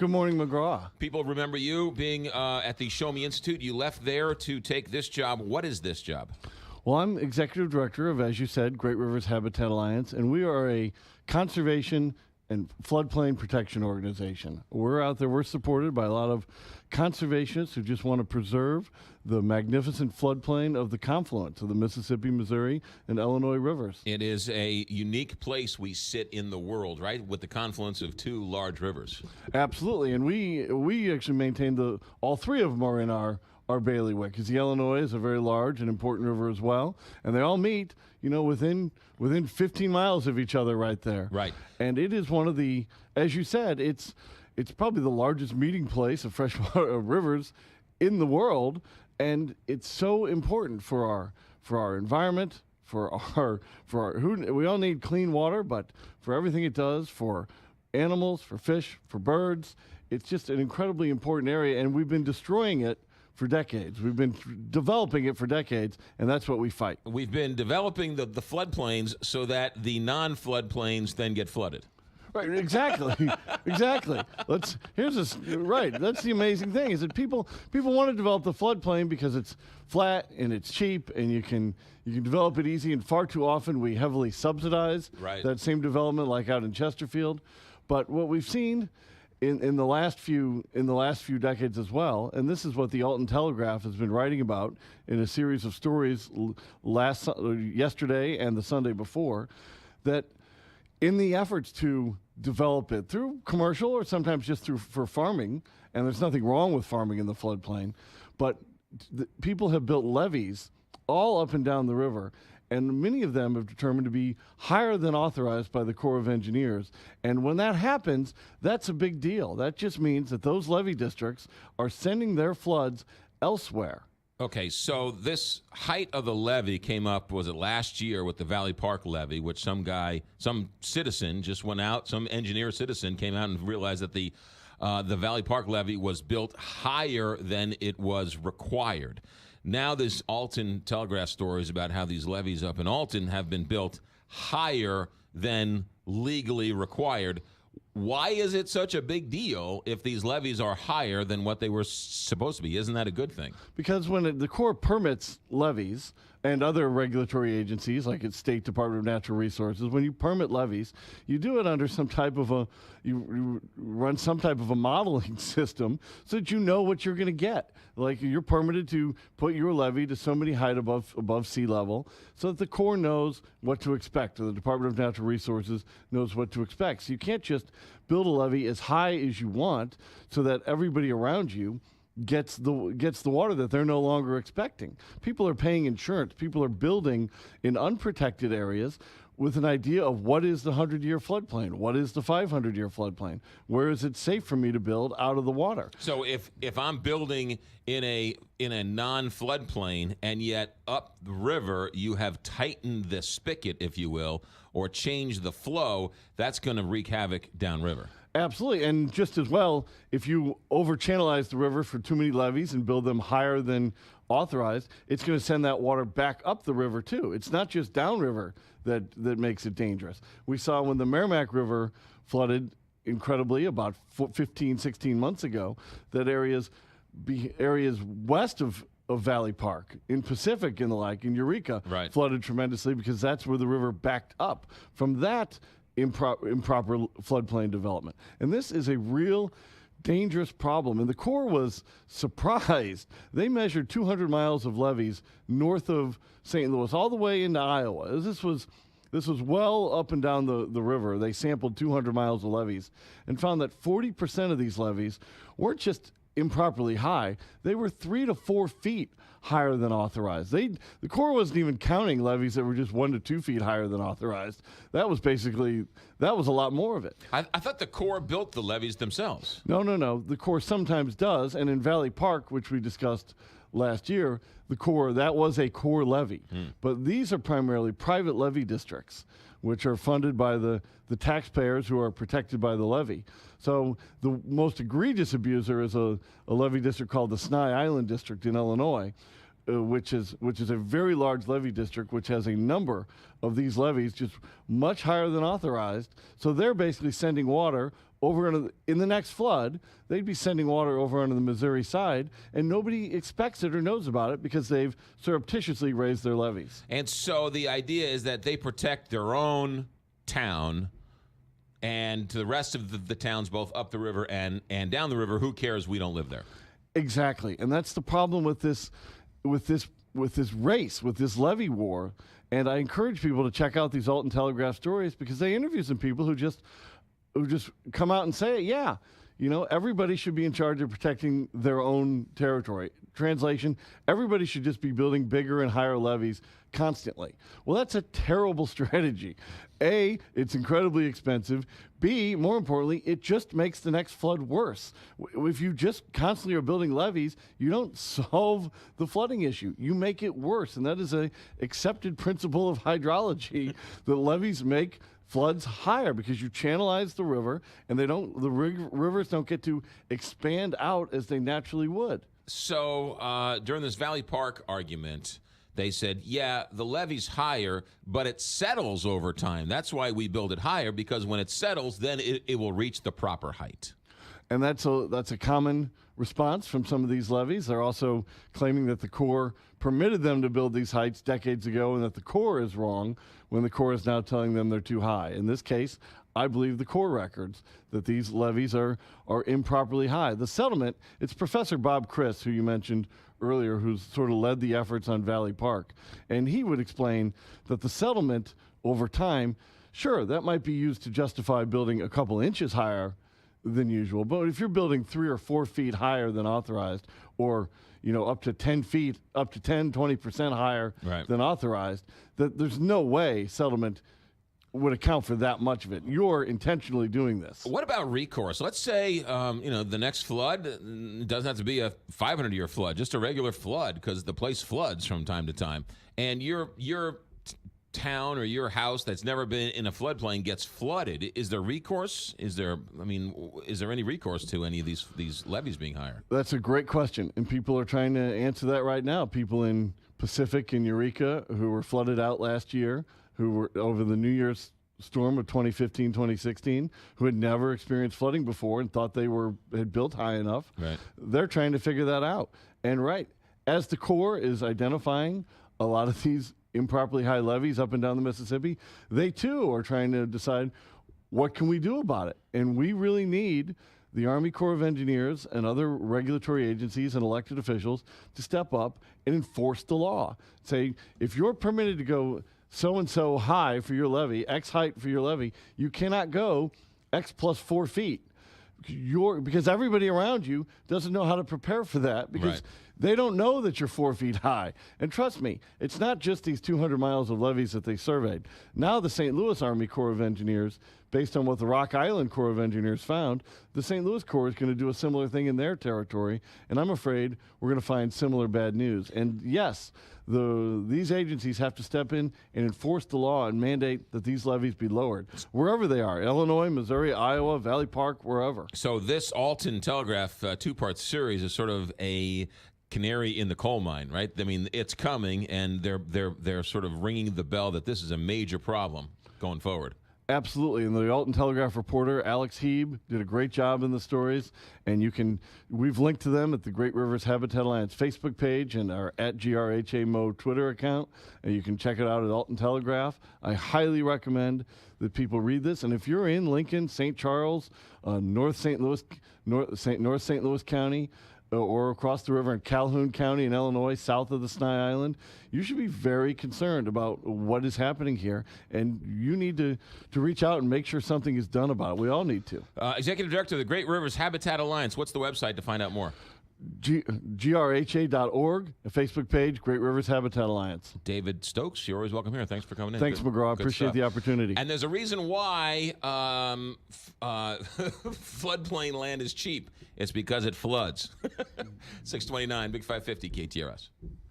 Good morning, McGraw. People remember you being at the Show Me Institute. You left there to take this job. What is this job? Well, I'm executive director of, as you said, Great Rivers Habitat Alliance, and we are a conservation and floodplain protection organization. We're out there. We're supported by a lot of conservationists who just want to preserve the magnificent floodplain of the confluence of the Mississippi, Missouri, and Illinois rivers. It is a unique place we sit in the world, right, with the confluence of two large rivers. Absolutely, and we actually maintain all three of them are in our bailiwick, because the Illinois is a very large and important river as well, and they all meet, within 15 miles of each other right there. Right. And it is one of the, as you said, it's probably the largest meeting place of freshwater rivers in the world, and it's so important for our environment, we all need clean water, but for everything it does for animals, for fish, for birds, it's just an incredibly important area, and we've been destroying it for decades. We've been developing it for decades, and that's what we fight. We've been developing the floodplains so that the non-floodplains then get flooded. Right, exactly, exactly. That's the amazing thing, is that people want to develop the floodplain because it's flat and it's cheap and you can develop it easy, and far too often we heavily subsidize that same development, like out in Chesterfield. But what we've seen in the last few decades as well, and this is what the Alton Telegraph has been writing about in a series of stories yesterday and the Sunday before, that in the efforts to develop it through commercial or sometimes just for farming, and there's nothing wrong with farming in the floodplain, but people have built levees all up and down the river, and many of them have determined to be higher than authorized by the Corps of Engineers. And when that happens, that's a big deal. That just means that those levee districts are sending their floods elsewhere. Okay, so this height of the levee came up, was it last year, with the Valley Park levee, which some citizen just went out, some engineer citizen came out and realized that the Valley Park levee was built higher than it was required. Now this Alton Telegraph stories about how these levees up in Alton have been built higher than legally required. Why is it such a big deal if these levees are higher than what they were supposed to be? Isn't that a good thing? Because when the Corps permits levees, and other regulatory agencies like its State Department of Natural Resources, when you permit levees, you do it under some type of you run some type of a modeling system so that you know what you're going to get. Like, you're permitted to put your levee to so many height above sea level, so that the Corps knows what to expect, or the Department of Natural Resources knows what to expect. So you can't just build a levee as high as you want so that everybody around you gets the water that they're no longer expecting. People are paying insurance. People are building in unprotected areas with an idea of what is the 100-year floodplain, what is the 500-year floodplain, where is it safe for me to build out of the water. So if I'm building in a non-floodplain, and yet up the river you have tightened the spigot, if you will, or changed the flow, that's going to wreak havoc downriver. Absolutely, and just as well, if you over-channelize the river for too many levees and build them higher than authorized, it's going to send that water back up the river too. It's not just downriver that makes it dangerous. We saw when the Merrimack River flooded incredibly about 15, 16 months ago, that areas west of Valley Park, in Pacific and the like, in Eureka, flooded tremendously because that's where the river backed up from that improper floodplain development. And this is a real dangerous problem. And the Corps was surprised. They measured 200 miles of levees north of St. Louis, all the way into Iowa. This was well up and down the river. They sampled 200 miles of levees and found that 40% of these levees weren't just improperly high. They were 3 to 4 feet higher than authorized. The Corps wasn't even counting levees that were just 1 to 2 feet higher than authorized. That was a lot more of it. I thought the Corps built the levees themselves. No. The Corps sometimes does, and in Valley Park, which we discussed last year, that was a Corps levee. But these are primarily private levee districts, which are funded by the taxpayers who are protected by the levee. So the most egregious abuser is a levee district called the Sny Island District in Illinois, which is a very large levee district, which has a number of these levees just much higher than authorized. So they're basically sending water in the next flood, they'd be sending water over onto the Missouri side, and nobody expects it or knows about it because they've surreptitiously raised their levees. And so the idea is that they protect their own town, and to the rest of the towns, both up the river and down the river, who cares? We don't live there. Exactly, and that's the problem with this race, with this levee war. And I encourage people to check out these Alton Telegraph stories because they interview some people who just come out and say, yeah, everybody should be in charge of protecting their own territory. Translation, everybody should just be building bigger and higher levees constantly. Well, that's a terrible strategy. A, it's incredibly expensive. B, more importantly, it just makes the next flood worse. If you just constantly are building levees, you don't solve the flooding issue. You make it worse, and that is an accepted principle of hydrology that levees make floods higher because you channelize the river, and rivers don't get to expand out as they naturally would. So during this Valley Park argument, they said, yeah, the levee's higher, but it settles over time. That's why we build it higher, because when it settles, then it will reach the proper height. And that's a common response from some of these levees. They're also claiming that the Corps permitted them to build these heights decades ago and that the Corps is wrong when the Corps is now telling them they're too high. In this case, I believe the Corps records that these levees are improperly high. The settlement, it's Professor Bob Criss, who you mentioned earlier, who's sort of led the efforts on Valley Park. And he would explain that the settlement over time, sure, that might be used to justify building a couple inches higher than usual. But if you're building 3 or 4 feet higher than authorized, or up to 10 feet, up to 10, 20% higher than authorized, that there's no way settlement would account for that much of it. You're intentionally doing this. What about recourse? Let's say, the next flood doesn't have to be a 500-year flood, just a regular flood, because the place floods from time to time. And your town or your house that's never been in a floodplain gets flooded. Is there recourse? Is there any recourse to any of these levees being higher? That's a great question, and people are trying to answer that right now. People in Pacific and Eureka who were flooded out last year, who were over the New Year's storm of 2015, 2016, who had never experienced flooding before and thought they had built high enough. Right. They're trying to figure that out. And as the Corps is identifying a lot of these improperly high levees up and down the Mississippi, they too are trying to decide, what can we do about it? And we really need the Army Corps of Engineers and other regulatory agencies and elected officials to step up and enforce the law. Say, if you're permitted to go so-and-so high for your levee, X height for your levee, you cannot go X plus 4 feet. Because everybody around you doesn't know how to prepare for that, because they don't know that you're 4 feet high. And trust me, it's not just these 200 miles of levees that they surveyed. Now the St. Louis Army Corps of Engineers, based on what the Rock Island Corps of Engineers found, the St. Louis Corps is going to do a similar thing in their territory, and I'm afraid we're going to find similar bad news. And yes, these agencies have to step in and enforce the law and mandate that these levees be lowered, wherever they are, Illinois, Missouri, Iowa, Valley Park, wherever. So this Alton Telegraph two-part series is sort of a canary in the coal mine, right? I mean, it's coming, and they're sort of ringing the bell that this is a major problem going forward. Absolutely, and the Alton Telegraph reporter, Alex Heeb, did a great job in the stories, and we've linked to them at the Great Rivers Habitat Alliance Facebook page and our @GRHAMO Twitter account, and you can check it out at Alton Telegraph. I highly recommend that people read this, and if you're in Lincoln, St. Charles, North St. Louis County, or across the river in Calhoun County in Illinois, south of the Sny Island, you should be very concerned about what is happening here, and you need to reach out and make sure something is done about it. We all need to. Executive Director of the Great Rivers Habitat Alliance, what's the website to find out more? grha.org, a Facebook page, Great Rivers Habitat Alliance. David Stokes, you're always welcome here. Thanks for coming in. Thanks, McGraw. Appreciate the opportunity. And there's a reason why floodplain land is cheap. It's because it floods. 629, Big 550, KTRS.